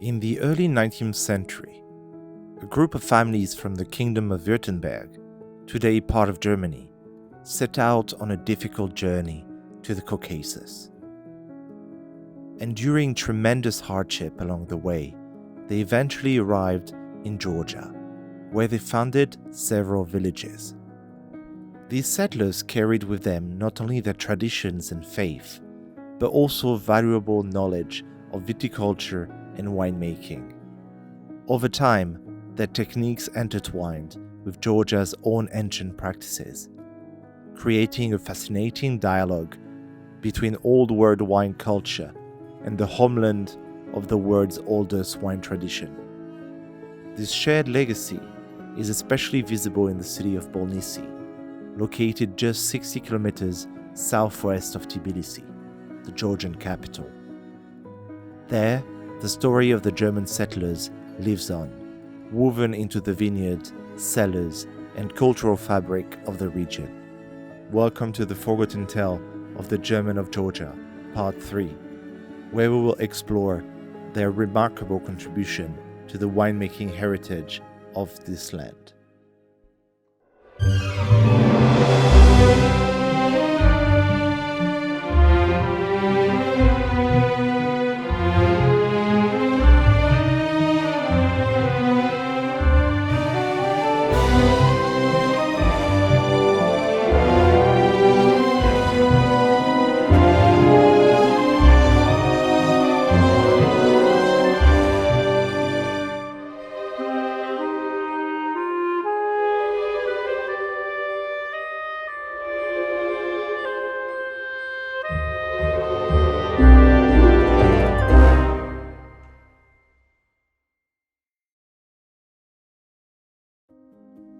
In the early 19th century, a group of families from the Kingdom of Württemberg, today part of Germany, set out on a difficult journey to the Caucasus. Enduring tremendous hardship along the way, they eventually arrived in Georgia, where they founded several villages. These settlers carried with them not only their traditions and faith, but also valuable knowledge of viticulture and winemaking. Over time, their techniques intertwined with Georgia's own ancient practices, creating a fascinating dialogue between Old World wine culture and the homeland of the world's oldest wine tradition. This shared legacy is especially visible in the city of Bolnisi, located just 60 kilometers southwest of Tbilisi, the Georgian capital. There, the story of the German settlers lives on, woven into the vineyards, cellars, and cultural fabric of the region. Welcome to the Forgotten Tale of the German of Georgia, Part 3, where we will explore their remarkable contribution to the winemaking heritage of this land.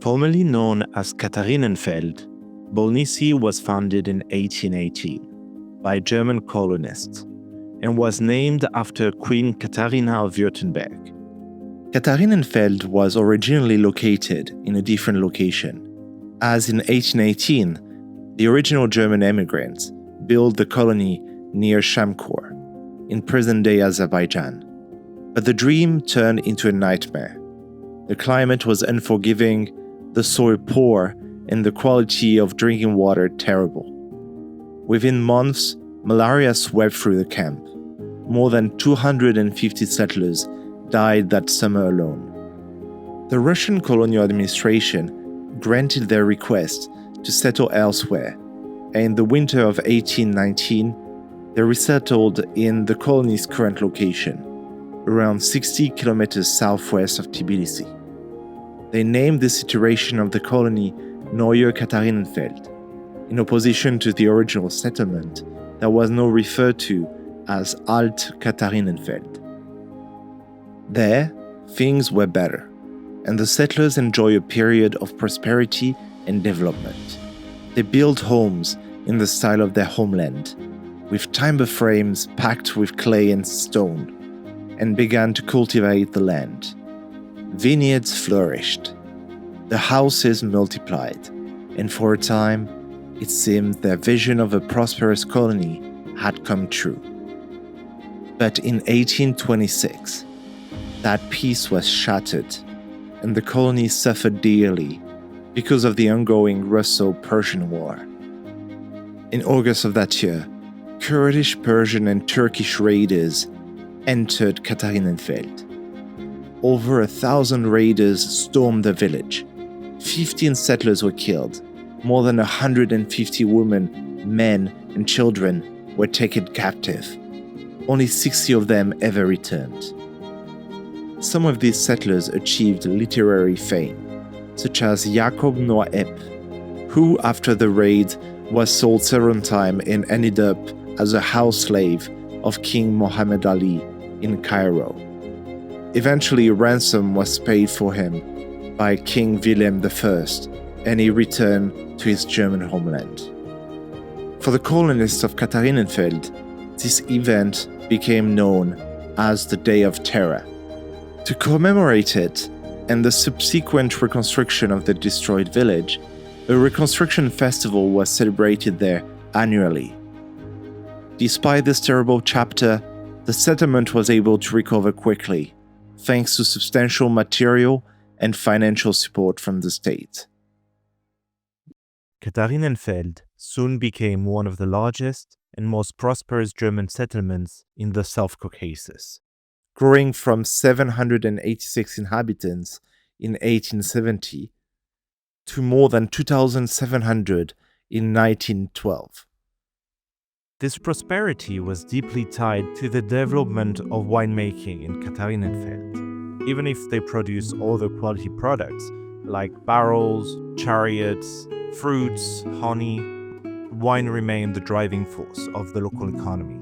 Formerly known as Katharinenfeld, Bolnisi was founded in 1818 by German colonists and was named after Queen Katharina of Württemberg. Katharinenfeld was originally located in a different location, as in 1818, the original German immigrants built the colony near Shamkor, in present-day Azerbaijan. But the dream turned into a nightmare. The climate was unforgiving, the soil poor, and the quality of drinking water terrible. Within months, malaria swept through the camp. More than 250 settlers died that summer alone. The Russian colonial administration granted their request to settle elsewhere, and in the winter of 1819, they resettled in the colony's current location, around 60 kilometers southwest of Tbilisi. They named this iteration of the colony Neue Katharinenfeld, in opposition to the original settlement that was now referred to as Alt Katharinenfeld. There, things were better, and the settlers enjoyed a period of prosperity and development. They built homes in the style of their homeland, with timber frames packed with clay and stone, and began to cultivate the land. Vineyards flourished. The houses multiplied, and for a time, it seemed their vision of a prosperous colony had come true. But in 1826, that peace was shattered, and the colony suffered dearly because of the ongoing Russo-Persian War. In August of that year, Kurdish, Persian, and Turkish raiders entered Katharinenfeld. Over 1,000 raiders stormed the village. 15 settlers were killed. More than 150 women, men, and children were taken captive. Only 60 of them ever returned. Some of these settlers achieved literary fame, such as Jacob Noah Epp, who, after the raid, was sold several times and ended up as a house slave of King Muhammad Ali in Cairo. Eventually, a ransom was paid for him by King Wilhelm I, and he returned to his German homeland. For the colonists of Katharinenfeld, this event became known as the Day of Terror. To commemorate it and the subsequent reconstruction of the destroyed village, a reconstruction festival was celebrated there annually. Despite this terrible chapter, the settlement was able to recover quickly, thanks to substantial material and financial support from the state. Katharinenfeld soon became one of the largest and most prosperous German settlements in the South Caucasus. Growing from 786 inhabitants in 1870 to more than 2,700 in 1912. This prosperity was deeply tied to the development of winemaking in Katharinenfeld. Even if they produce other quality products like barrels, chariots, fruits, honey, wine remained the driving force of the local economy.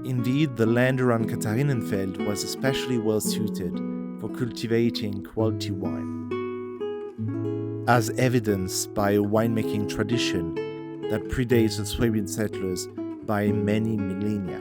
Indeed, the land around Katharinenfeld was especially well suited for cultivating quality wine, as evidenced by a winemaking tradition that predates the Swabian settlers by many millennia.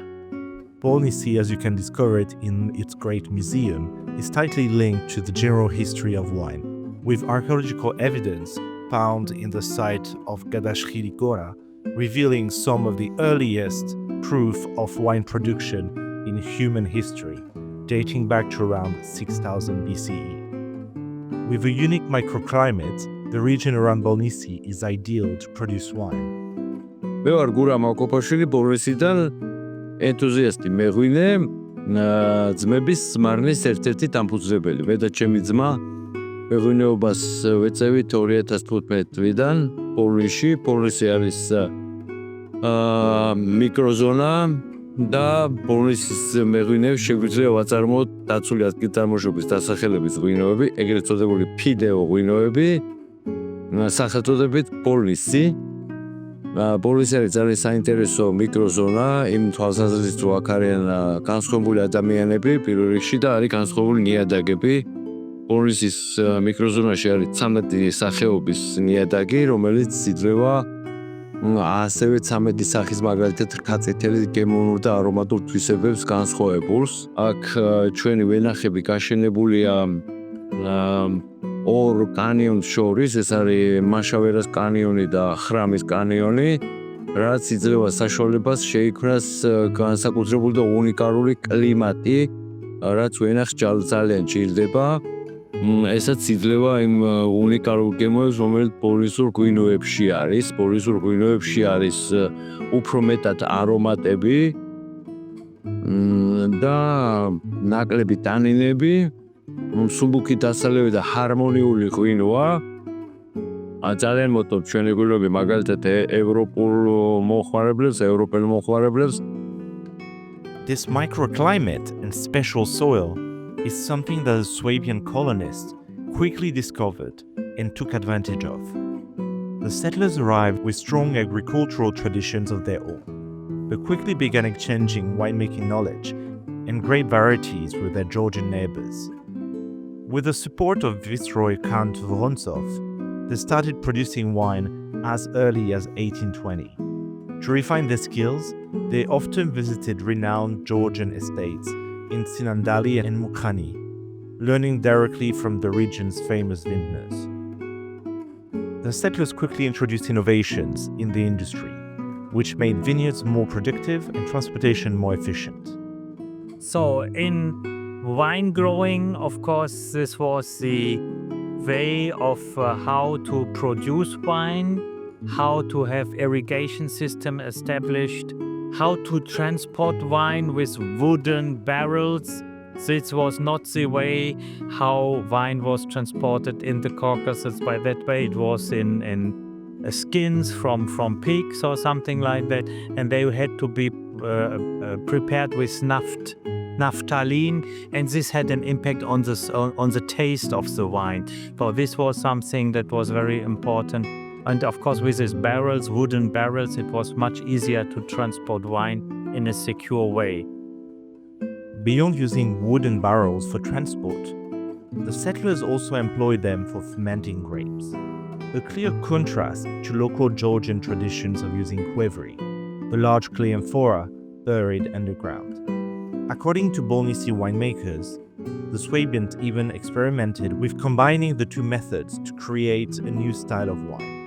Bolnisi, as you can discover it in its great museum, is tightly linked to the general history of wine, with archaeological evidence found in the site of Gadashkhili Gora, revealing some of the earliest proof of wine production in human history, dating back to around 6000 BCE. With a unique microclimate, the region around Bolnisi is ideal to produce wine. მე ვარ გურა მაკოპაშვილი ბოლნისიდან ენთუზიასტი მეღვინე ძმების მარნის ერთ-ერთი დამფუძნებელი. მე და ჩემი ძმა მეღვინეობას ვეწევით 2015 წლიდან პოლნისში. პოლნისი არის მიკროზონა და პოლნისის მეღვინეებს შეგვიძლია ვაწარმოოთ დაცული ადგილწარმოშობის დასახელების ღვინოები, ეგრეთ წოდებული ფიდეო ღვინოები, სახელწოდებით პოლნისი. პოლნისი არის ძალიან საინტერესო მიკროზონა, იმ თვალსაზრისით რომ აქ არიან განსხვავებული ადამიანები, პირველ რიგში და არის განსხვავებული ნიადაგები. პოლნისის მიკროზონაში არის 13 სახეობის ნიადაგი, რომელიც იძლევა ასევე 13 სახის მაგალითად რქაწითელი, გემოვნურ და არომატულ თვისებებს განსხვავებულს. აქ ჩვენი ვენახები გაშენებულია ორ კანიონს შორის, ეს არის მაშავერას კანიონი და ხრამის კანიონი, რაც იძლევა საშუალებას შეიქმნას განსაკუთრებული და უნიკალური კლიმატი, რაც ვენახს ძალიან ჭირდება. ესაც იძლევა იმ უნიკალურ გემოებს, რომელიც პოლნისურ ღვინოებში არის. პოლნისურ ღვინოებში არის უფრო მეტად არომატები და ნაკლები ტანინები. მსუბუქი დასალევი და ჰარმონიული ღვინოა. ძალიან მოტობ ჩვენი ღვინოები მაგალითად ევროპულ მოხმარებლებს. This microclimate and special soil is something that the Swabian colonists quickly discovered and took advantage of. The settlers arrived with strong agricultural traditions of their own, but quickly began exchanging winemaking knowledge and grape varieties with their Georgian neighbors. With the support of Viceroy Count Vorontsov, they started producing wine as early as 1820. To refine their skills, they often visited renowned Georgian estates in Sinandali and Mukhani, learning directly from the region's famous vintners. The settlers quickly introduced innovations in the industry, which made vineyards more productive and transportation more efficient. So in wine growing, of course, this was the way of how to produce wine, how to have irrigation system established, how to transport wine with wooden barrels. This was not the way how wine was transported in the Caucasus. By that way, it was in skins from pigs or something like that, and they had to be prepared with naphthalene, and this had an impact on the taste of the wine. So this was something that was very important. And of course, with these barrels, wooden barrels, it was much easier to transport wine in a secure way. Beyond using wooden barrels for transport, the settlers also employed them for fermenting grapes, a clear contrast to local Georgian traditions of using qvevri, the large clay amphora buried underground. According to Bolnisi winemakers, the Swabians even experimented with combining the two methods to create a new style of wine.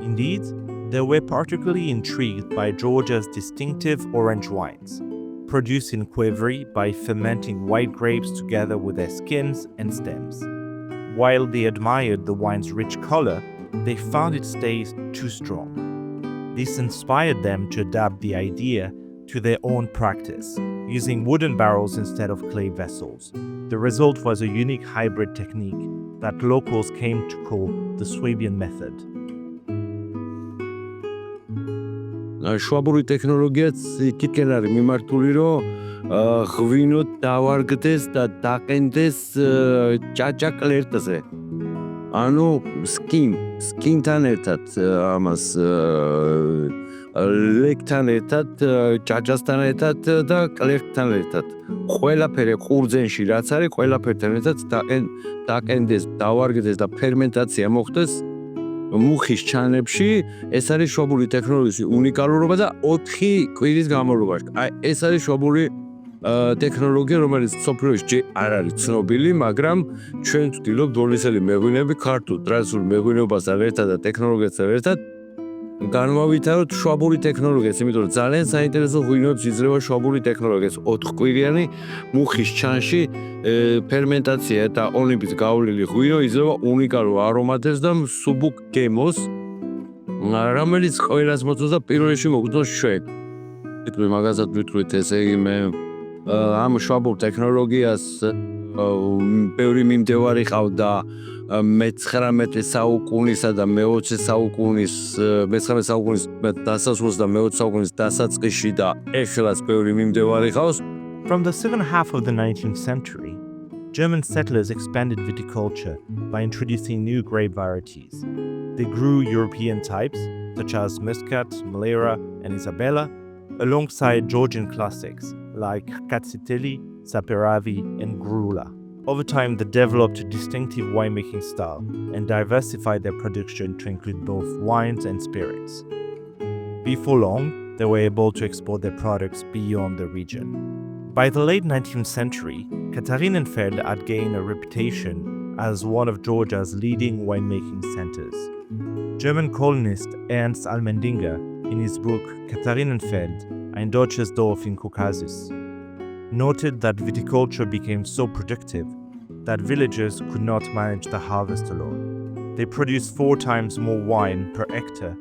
Indeed, they were particularly intrigued by Georgia's distinctive orange wines, produced in Cuevry by fermenting white grapes together with their skins and stems. While they admired the wine's rich color, they found its taste too strong. This inspired them to adapt the idea to their own practice, using wooden barrels instead of clay vessels. The result was a unique hybrid technique that locals came to call the Swabian method. შვაბური ტექნოლოგიაც იქითკენ არის მიმართული, რომ ღვინო დავარგდეს და დაყენდეს ჭაჭა კლერტზე. ანუ სკინთან ერთად ამას ლეკთან ერთად, ჭაჭასთან ერთად და კლერტთან ერთად. ყველაფერი ყურძენში რაც არის, ყველაფერთან ერთად დაყენდეს, დავარგდეს და ფერმენტაცია მოხდეს მუხის ჩანებში. ეს არის შვაბური ტექნოლოგიის უნიკალურობა და 4 კვირის განმავლობაში. აი ეს არის შვაბური ტექნოლოგია, რომელიც მსოფლიოში ჯერ არ არის ცნობილი, მაგრამ ჩვენ ვცდილობთ ბოლნისელი მეღვინეები ქართულ ტრადიციულ მეღვინეობასთან ერთად და ტექნოლოგიასთან ერთად განვავითაროთ შვაბური ტექნოლოგიას, იმიტომ რომ ძალიან საინტერესო ღვინოებს იძლევა შვაბური ტექნოლოგიას. 4 კვირიანი მუხის ჩანში ფერმენტაცია და ოლიმპის გავლილი ღვინო იძლევა უნიკალურ არომატებს და მსუბუქ გემოს, რომელიც ყველას მოწონს და პირველ რიგში მოგწონს ჩვენ. თითქმის მაგასაც ვიტყვით, ესე იგი მე ამ შვაბურ ტექნოლოგიას ბევრი მიმდევარი ყავდა მე-19 საუკუნისა და მე-20 საუკუნის, მე-19 საუკუნის დასასრულს და მე-20 საუკუნის დასაწყისში და ეხლაც ბევრი მიმდევარი ყავს. From the second half of the 19th century, German settlers expanded viticulture by introducing new grape varieties. They grew European types, such as Muscat, Malera, and Isabella, alongside Georgian classics like Katsiteli, Saperavi, and Grula. Over time, they developed a distinctive winemaking style and diversified their production to include both wines and spirits. Before long, they were able to export their products beyond the region. By the late 19th century, Katharinenfeld had gained a reputation as one of Georgia's leading winemaking centers. German colonist Ernst Almendinger, in his book Katharinenfeld, ein deutsches Dorf in Caucasus, noted that viticulture became so productive that villagers could not manage the harvest alone. They produced 4 times more wine per hectare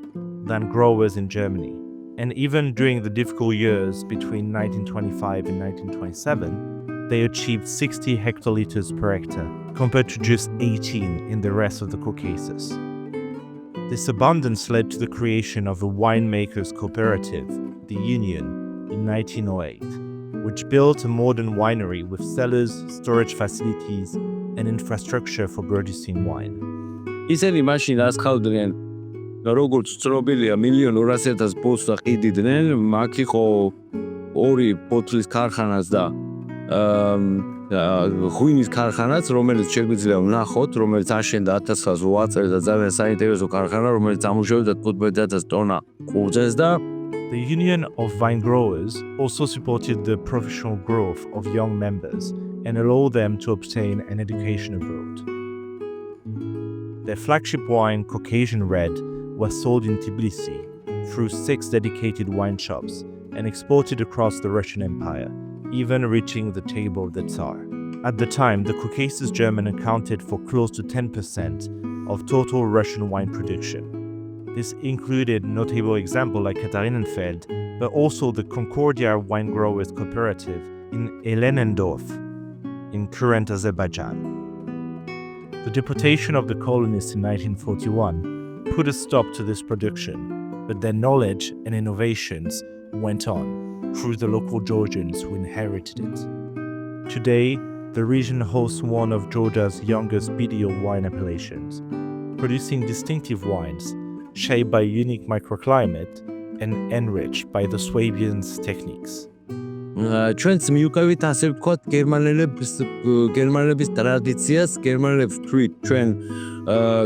than growers in Germany, and even during the difficult years between 1925 and 1927, they achieved 60 hectoliters per hectare, compared to just 18 in the rest of the Caucasus. This abundance led to the creation of a winemakers cooperative, the Union, in 1908. Which built a modern winery with cellars, storage facilities, and infrastructure for producing wine. ისინი მაშინ ასხავდნენ, როგორც ცნობილია, 1,200,000 ბოთლს ყიდიდნენ, მაგ იყო 2 ბოთლის ქარხანაც და ღვინის ქარხანაც, რომელიც შეგვიძლია ვნახოთ, რომელიც აშენდა 1908 წელს და ძალიან საინტერესო ქარხანა, რომელიც ამუშავებდა 15,000 ტონა ყურძენს და The Union of Wine Growers also supported the professional growth of young members and allowed them to obtain an education abroad. Their flagship wine, Caucasian Red, was sold in Tbilisi through 6 dedicated wine shops and exported across the Russian Empire, even reaching the table of the Tsar. At the time, the Caucasus German accounted for close to 10% of total Russian wine production. This included notable examples like Katharinenfeld, but also the Concordia Wine Growers Cooperative in Elenendorf, in current Azerbaijan. The deportation of the colonists in 1941 put a stop to this production, but their knowledge and innovations went on through the local Georgians who inherited it. Today, the region hosts one of Georgia's youngest BDO wine appellations, producing distinctive wines shaped by a unique microclimate and enriched by the Swabians' techniques. ჩვენც მიუყევით ასე ვთქვათ გერმანელების ტრადიციას, გერმანელებს ვთქვით ჩვენ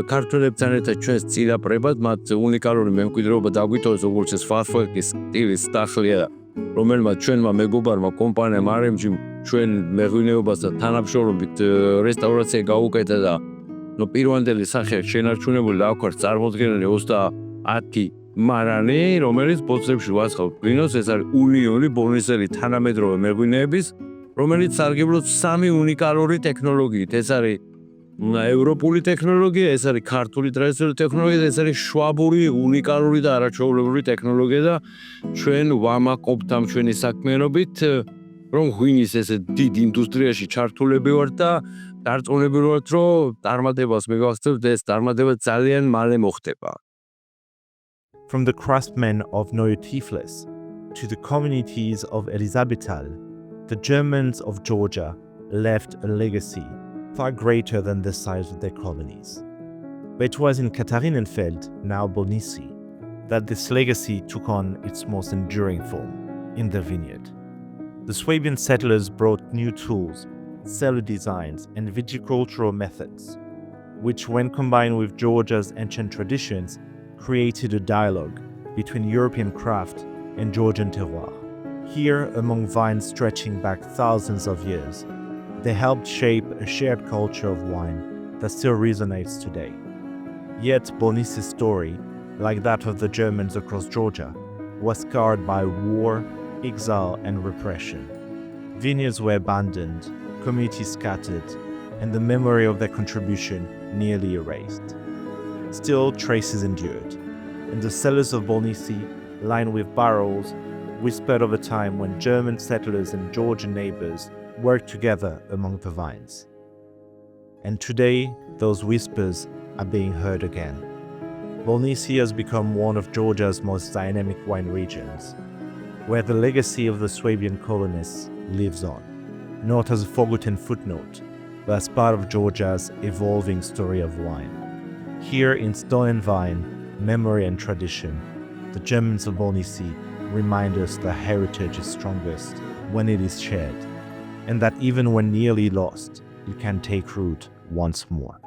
ქართველებთან ერთად ჩვენს წილაპრებად, მათ უნიკალური მემკვიდრეობა დაგვიტოვეს, როგორც ეს ფარფლიკის სტილის სტახლია, რომელმაც ჩვენმა მეგობარმა კომპანიამ RMG ჩვენ მეღვინეობას და თანამშრომლობით რესტავრაცია გაუკეთა და პირველი სახე შენარჩუნებული და აქ ვარ წარმოდგენილი 30 მარანი, რომელიც ბოთლებში ვაცხავთ ღვინოს, ეს არის უნიონი ბოლნისელი თანამედროვე მეღვინეების, რომელიც სარგებლობს სამი უნიკალური ტექნოლოგიით. ეს არის ევროპული ტექნოლოგია, ეს არის ქართული ტრადიციული ტექნოლოგია, ეს არის შვაბური უნიკალური და არაჩვეულებრივი ტექნოლოგია და ჩვენ ვამაყობთ ამ ჩვენი საქმიანობით, რომ ღვინის ესე დიდ ინდუსტრიაში ჩართულები ვართ და დარწმუნებული ვართ, რომ წარმატებას მივახცევთ, ეს წარმატება ძალიან მალე მოხდება. From the craftsmen of Neue Tiflis to the communities of Elisabetal, the Germans of Georgia left a legacy far greater than the size of their colonies. But it was in Katharinenfeld, now Bolnisi, that this legacy took on its most enduring form, in the vineyard. The Swabian settlers brought new tools, cellar designs, and viticultural methods, which, when combined with Georgia's ancient traditions, created a dialogue between European craft and Georgian terroir. Here, among vines stretching back thousands of years, they helped shape a shared culture of wine that still resonates today. Yet Bolnisi's story, like that of the Germans across Georgia, was scarred by war, exile, and repression. Vineyards were abandoned, communities scattered, and the memory of their contribution nearly erased. Still, traces endured, and the cellars of Bolnisi, lined with barrels, whispered of a time when German settlers and Georgian neighbors worked together among the vines. And today, those whispers are being heard again. Bolnisi has become one of Georgia's most dynamic wine regions, where the legacy of the Swabian colonists lives on, not as a forgotten footnote, but as part of Georgia's evolving story of wine. Here in Stone and Vine, memory and tradition, the Germans of Bolnisi remind us that heritage is strongest when it is shared, and that even when nearly lost, it can take root once more.